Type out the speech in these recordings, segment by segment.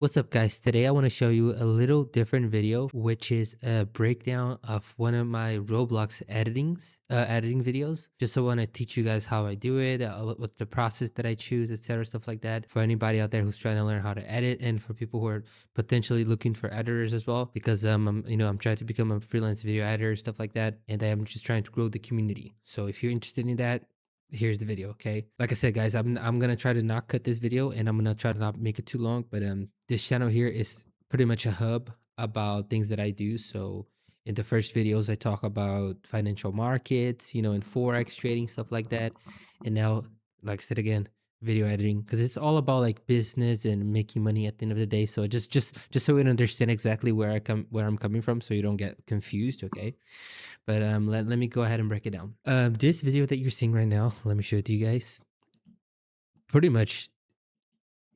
What's up, guys? Today I want to show you a little different video, which is a breakdown of one of my Roblox editing videos. Just so I want to teach you guys how I do it, what's the process that I choose, etc., stuff like that. For anybody out there who's trying to learn how to edit, and for people who are potentially looking for editors as well, because I'm trying to become a freelance video editor, stuff like that, and I'm just trying to grow the community. So if you're interested in that, here's the video. Okay, like I said, guys, I'm gonna try to not cut this video, and I'm gonna try to not make it too long, but this channel here is pretty much a hub about things that I do. So in the first videos I talk about financial markets, and forex trading, stuff like that. And now, like I said again, video editing, because it's all about like business and making money at the end of the day. So just so we understand exactly where I'm coming from, so you don't get confused. Okay, but let me go ahead and break it down. This video that you're seeing right now, let me show it to you guys. Pretty much,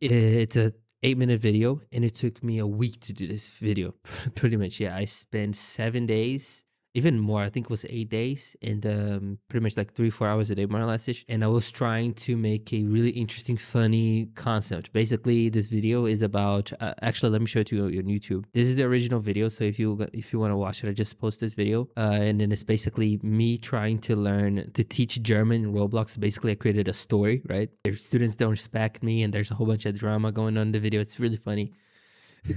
it's a 8-minute video, and it took me a week to do this video. Pretty much, yeah. I spent 7 days, even more. I think it was 8 days, and pretty much like 3-4 hours a day, more or less. And I was trying to make a really interesting, funny concept. Basically, this video is about. Actually, let me show it to you on YouTube. This is the original video, so if you want to watch it, I just post this video, and then it's basically me trying to learn to teach German in Roblox. Basically, I created a story, right? Their students don't respect me, and there's a whole bunch of drama going on in the video. It's really funny.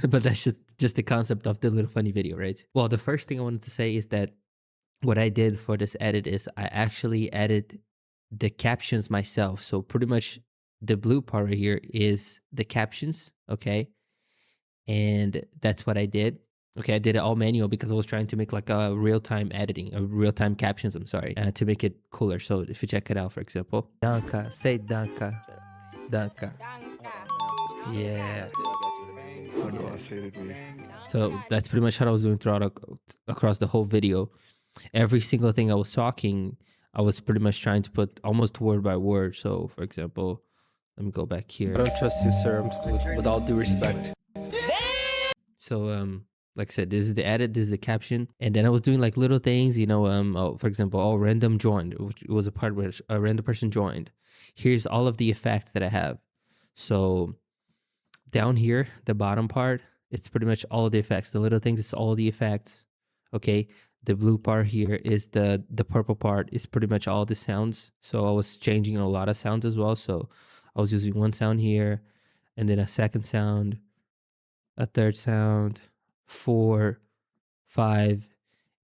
But that's just the concept of the little funny video, right? Well, the first thing I wanted to say is that what I did for this edit is I actually added the captions myself. So pretty much the blue part right here is the captions, okay? And that's what I did. Okay, I did it all manual because I was trying to make like a real-time editing, a real-time captions, I'm sorry, to make it cooler. So if you check it out, for example, Danka, say Danka, Danka. Yeah. My boss hated me. So that's pretty much how I was doing across the whole video. Every single thing I was talking, I was pretty much trying to put almost word by word. So, for example, let me go back here. I don't trust you, sir. With all due respect. So, like I said, this is the edit, this is the caption, and then I was doing like little things, for example, random joined, which was a part where a random person joined. Here's all of the effects that I have. So down here, the bottom part, it's pretty much all of the effects. The little things, it's all the effects. Okay, the blue part here is the purple part is pretty much all the sounds. So I was changing a lot of sounds as well. So I was using one sound here, and then a second sound, a third sound, 4, 5,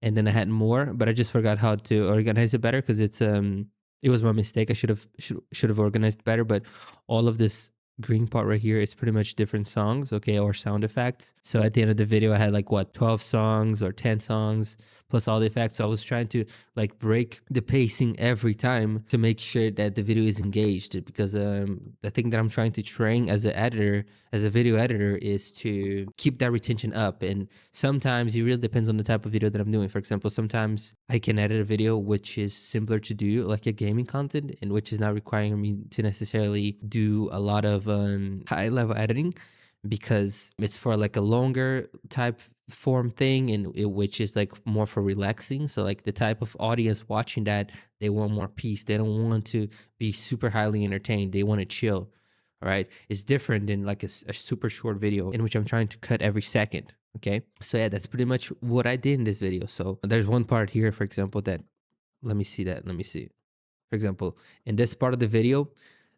and then I had more, but I just forgot how to organize it better because it was my mistake. I should have organized better, but all of this green part right here is pretty much different songs, okay, or sound effects. So at the end of the video, I had like 12 songs or 10 songs plus all the effects. So I was trying to like break the pacing every time to make sure that the video is engaged, because the thing that I'm trying to train as a video editor, is to keep that retention up. And sometimes it really depends on the type of video that I'm doing. For example, sometimes I can edit a video which is simpler to do, like a gaming content, and which is not requiring me to necessarily do a lot of high level editing, because it's for like a longer type form thing, and which is like more for relaxing. So like the type of audience watching that, they want more peace. They don't want to be super highly entertained. They want to chill. All right, it's different than like a super short video in which I'm trying to cut every second. Okay, so yeah, that's pretty much what I did in this video. So there's one part here, for example, that let me see. For example, in this part of the video,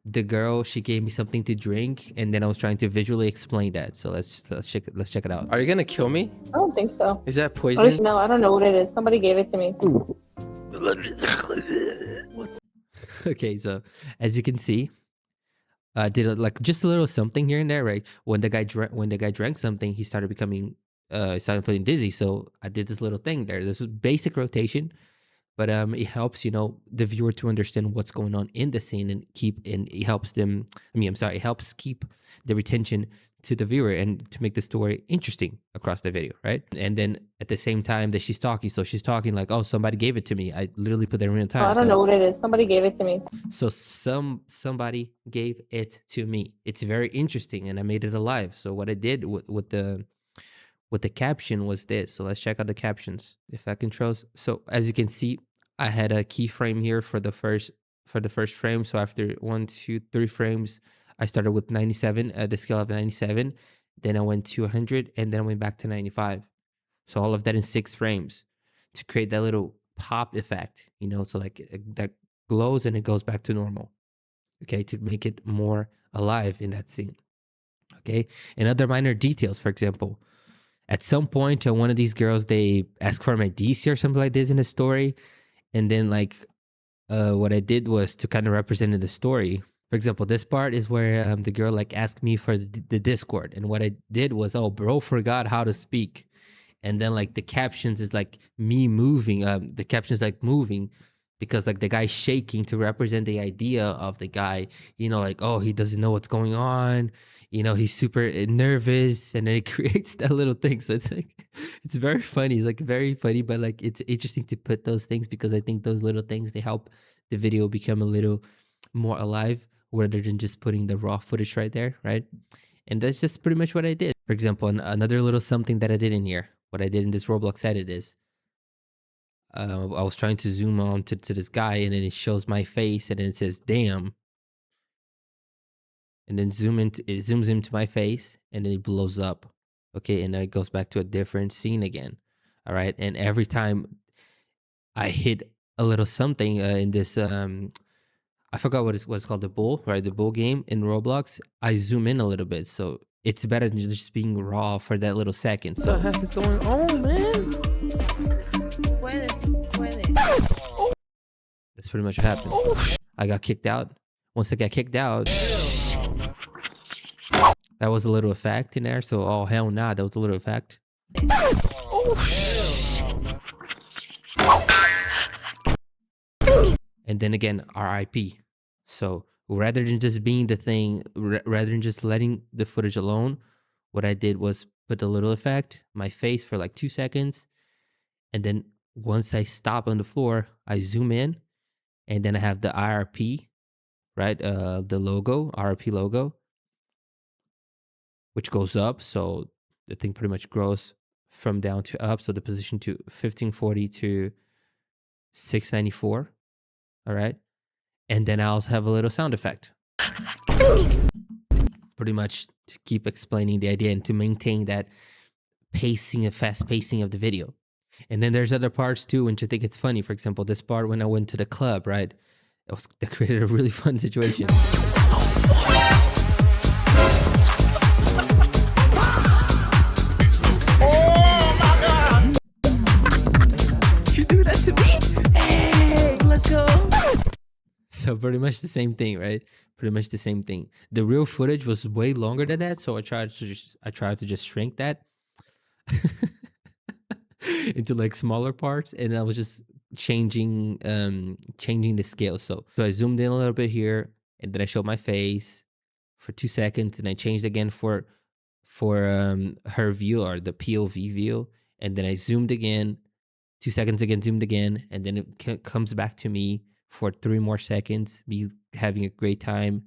the girl, she gave me something to drink, and then I was trying to visually explain that. So let's check it out. Are you gonna kill me? I don't think so. Is that poison? No, I don't know what it is. Somebody gave it to me. Okay, so as you can see, I did like just a little something here and there, right? When the guy drank something, he started started feeling dizzy. So I did this little thing there. This was basic rotation, but it helps the viewer to understand what's going on in the scene, and it helps them. It helps keep the retention to the viewer and to make the story interesting across the video, right? And then at the same time that she's talking, so she's talking like, "Oh, somebody gave it to me." I literally put that in real time. I don't know what it is. Somebody gave it to me. So somebody gave it to me. It's very interesting, and I made it alive. So what I did with the caption was this. So let's check out the captions. Effect controls. So as you can see, I had a keyframe here for the first frame. So after 1, 2, 3 frames, I started with 97, the scale of 97, then I went to 100, and then I went back to 95. So all of that in 6 frames to create that little pop effect, you know, so like that glows and it goes back to normal. Okay, to make it more alive in that scene. Okay, and other minor details, for example, at some point, one of these girls, they ask for my DC or something like this in the story. And then like what I did was to kind of represent the story. For example, this part is where the girl like asked me for the Discord. And what I did was, oh, bro forgot how to speak. And then like the captions is like me moving. The captions like moving because like the guy's shaking to represent the idea of the guy, you know, like, oh, he doesn't know what's going on, you know, he's super nervous, and then it creates that little thing. So it's like, it's very funny. It's like very funny, but like it's interesting to put those things because I think those little things, they help the video become a little more alive rather than just putting the raw footage right there, right? And that's just pretty much what I did. For example, another little something that I did in here, what I did in this Roblox edit is, I was trying to zoom on to this guy, and then it shows my face, and then it says damn, and then it zooms into my face, and then it blows up. Okay, and then it goes back to a different scene again. All right, and every time I hit a little something in this I forgot what it's called, the bull, right? The bull game in Roblox, I zoom in a little bit, so it's better than just being raw for that little second. So What the heck is going on, man? that's pretty much what happened. I got kicked out. Once I got kicked out, that was a little effect in there. So, oh, hell nah, that was a little effect. And then again, RIP. So rather than just being the thing, rather than just letting the footage alone, what I did was put a little effect, my face for like 2 seconds. And then once I stop on the floor, I zoom in, and then I have the IRP, right? The logo, RP logo, which goes up. So the thing pretty much grows from down to up. So the position to 1540 to 694. All right. And then I also have a little sound effect. Pretty much to keep explaining the idea and to maintain that pacing and fast pacing of the video. And then there's other parts too, which I think it's funny. For example, this part when I went to the club, right? That created a really fun situation. You do that to me? Hey, let's go. So pretty much the same thing, right? Pretty much the same thing. The real footage was way longer than that, so I tried to just shrink that into like smaller parts, and I was just changing the scale. So I zoomed in a little bit here, and then I showed my face for 2 seconds, and I changed again for her view, or the POV view, and then I zoomed again, 2 seconds again, zoomed again, and then it comes back to me for 3 more seconds, me having a great time.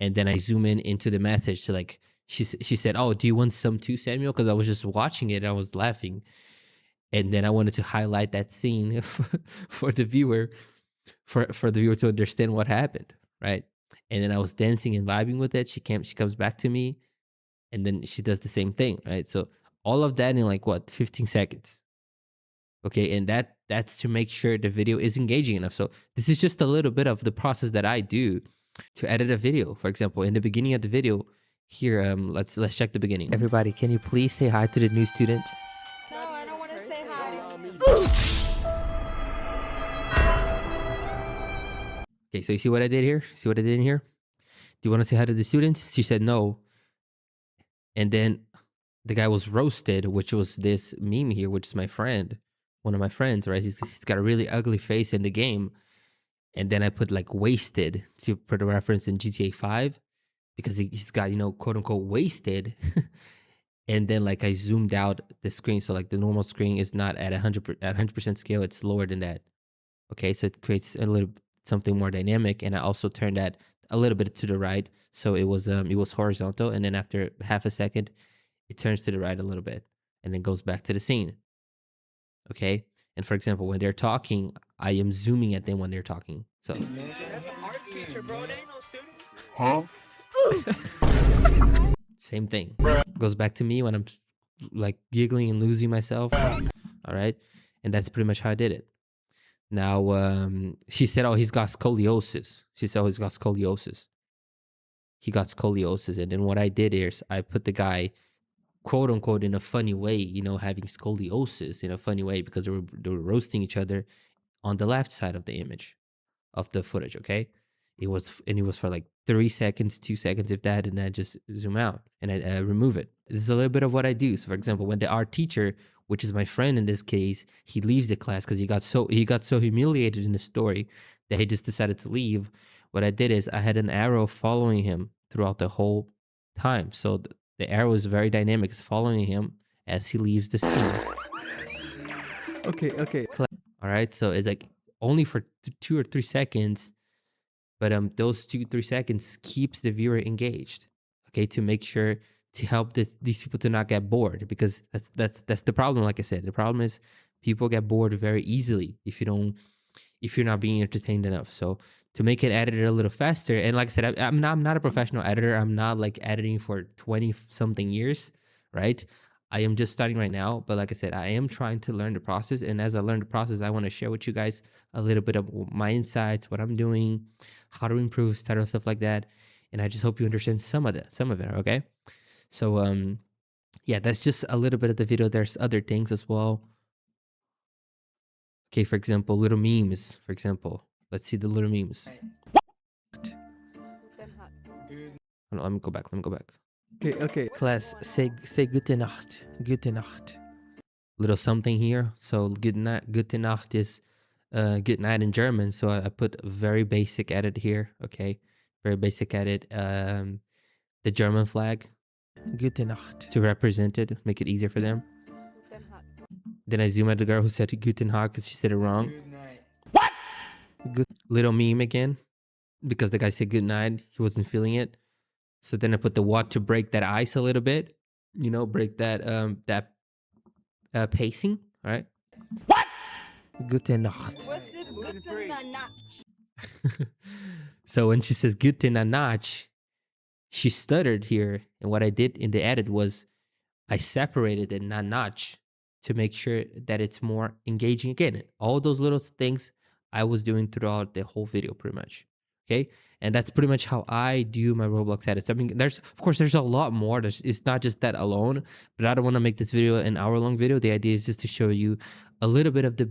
And then I zoom in into the message to like, she said, oh, do you want some too, Samuel? Because I was just watching it and I was laughing. And then I wanted to highlight that scene for the viewer, for the viewer to understand what happened, right? And then I was dancing and vibing with it. She comes back to me, and then she does the same thing, right? So all of that in like what, 15 seconds. Okay, and that's to make sure the video is engaging enough. So this is just a little bit of the process that I do to edit a video. For example, in the beginning of the video, here, let's check the beginning. Everybody, can you please say hi to the new student? No, I don't want to say hi. Okay, so you see what I did here? See what I did in here? Do you want to say hi to the student? She said no. And then the guy was roasted, which was this meme here, which is my friend. One of my friends, right? He's got a really ugly face in the game. And then I put like wasted to put a reference in GTA 5 because he's got, you know, quote unquote wasted. And then like I zoomed out the screen. So like the normal screen is not at 100% scale. It's lower than that. Okay. So it creates a little something more dynamic. And I also turned that a little bit to the right. So it was horizontal. And then after half a second, it turns to the right a little bit and then goes back to the scene. Okay. And for example, when they're talking, I am zooming at them when they're talking. So. Same thing. Goes back to me when I'm like giggling and losing myself. All right. And that's pretty much how I did it. Now, she said, oh, he's got scoliosis. She said, oh, he's got scoliosis. He got scoliosis. And then what I did is I put the guy, quote unquote, in a funny way, you know, having scoliosis in a funny way because they were roasting each other on the left side of the image of the footage. Okay. It was for like 3 seconds, 2 seconds, if that, and I just zoom out and I remove it. This is a little bit of what I do. So, for example, when the art teacher, which is my friend in this case, he leaves the class because he got so humiliated in the story that he just decided to leave. What I did is I had an arrow following him throughout the whole time. So the arrow is very dynamic. It's following him as he leaves the scene. Okay. All right. So it's like only for 2 or 3 seconds. But those 2-3 seconds keeps the viewer engaged, okay, to make sure to help these people to not get bored, because that's the problem. Like I said, the problem is people get bored very easily if you're not being entertained enough. So to make it edited a little faster, and like I said, I'm not a professional editor. I'm not like editing for 20 something years, right? I am just starting right now, but like I said, I am trying to learn the process. And as I learn the process, I want to share with you guys a little bit of my insights, what I'm doing, how to improve, stuff like that. And I just hope you understand some of it, okay? So, yeah, that's just a little bit of the video. There's other things as well. Okay, for example, little memes, for example. Let's see the little memes. Hold on, let me go back. Okay. Class, say gute Nacht. Gute Nacht. Little something here. So gute Nacht is good night in German. So I put a very basic edit here. Okay, very basic edit. The German flag. Gute Nacht. To represent it, make it easier for them. Then I zoom at the girl who said Guten Nacht because she said it wrong. What? Little meme again, because the guy said good night. He wasn't feeling it. So then I put the what to break that ice a little bit. You know, break that pacing. All right. What? Gute Nacht. What's this gute Nacht? So when she says Gute Nacht, she stuttered here. And what I did in the edit was I separated the Nacht to make sure that it's more engaging. Again, all those little things I was doing throughout the whole video pretty much. Okay, and that's pretty much how I do my Roblox edits. I mean, there's a lot more. It's not just that alone, but I don't want to make this video an hour-long video. The idea is just to show you a little bit of the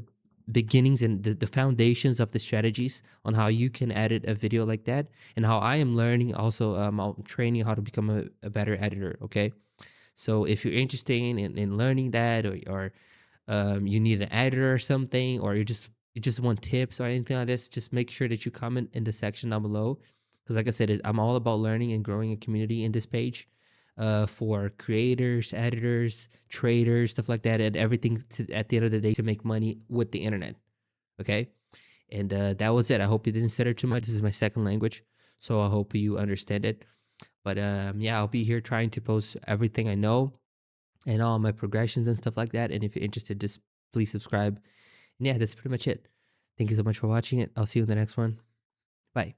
beginnings and the foundations of the strategies on how you can edit a video like that, and how I am learning also. I'm training how to become a better editor. Okay, so if you're interested in learning that, or you need an editor or something, or you just want tips or anything like this, just make sure that you comment in the section down below. Because like I said, I'm all about learning and growing a community in this page for creators, editors, traders, stuff like that, and everything at the end of the day to make money with the internet. Okay? And that was it. I hope you didn't stutter too much. This is my second language, so I hope you understand it. But yeah, I'll be here trying to post everything I know and all my progressions and stuff like that. And if you're interested, just please subscribe. And yeah, that's pretty much it. Thank you so much for watching it. I'll see you in the next one. Bye.